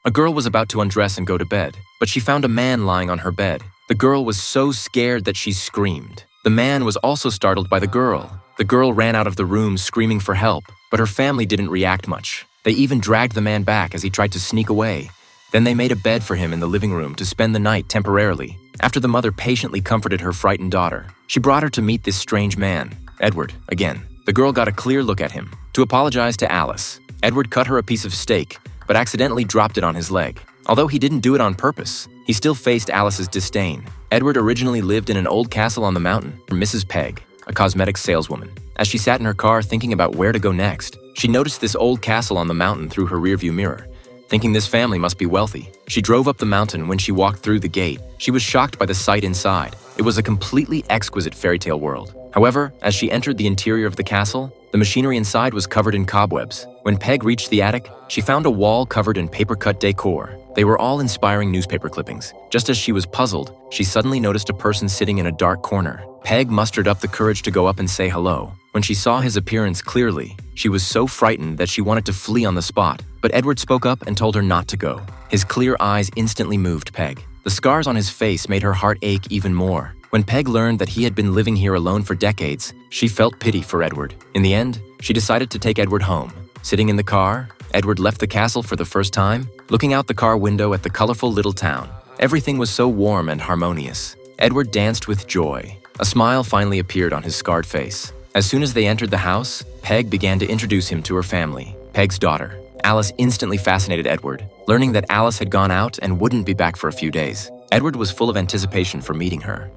A girl was about to undress and go to bed, but she found a man lying on her bed. The girl was so scared that she screamed. The man was also startled by the girl. The girl ran out of the room screaming for help, but her family didn't react much. They even dragged the man back as he tried to sneak away. Then they made a bed for him in the living room to spend the night temporarily. After the mother patiently comforted her frightened daughter, she brought her to meet this strange man, Edward, again. The girl got a clear look at him. To apologize to Alice, Edward cut her a piece of steak, but accidentally dropped it on his leg. Although he didn't do it on purpose, he still faced Alice's disdain. Edward originally lived in an old castle on the mountain for Mrs. Peg, a cosmetics saleswoman. As she sat in her car thinking about where to go next, she noticed this old castle on the mountain through her rearview mirror. Thinking this family must be wealthy, she drove up the mountain. When she walked through the gate, she was shocked by the sight inside. It was a completely exquisite fairy tale world. However, as she entered the interior of the castle, the machinery inside was covered in cobwebs. When Peg reached the attic, she found a wall covered in paper-cut decor. They were all inspiring newspaper clippings. Just as she was puzzled, she suddenly noticed a person sitting in a dark corner. Peg mustered up the courage to go up and say hello. When she saw his appearance clearly, she was so frightened that she wanted to flee on the spot. But Edward spoke up and told her not to go. His clear eyes instantly moved Peg. The scars on his face made her heart ache even more. When Peg learned that he had been living here alone for decades, she felt pity for Edward. In the end, she decided to take Edward home. Sitting in the car, Edward left the castle for the first time, looking out the car window at the colorful little town. Everything was so warm and harmonious. Edward danced with joy. A smile finally appeared on his scarred face. As soon as they entered the house, Peg began to introduce him to her family. Peg's daughter, Alice, instantly fascinated Edward. Learning that Alice had gone out and wouldn't be back for a few days, Edward was full of anticipation for meeting her.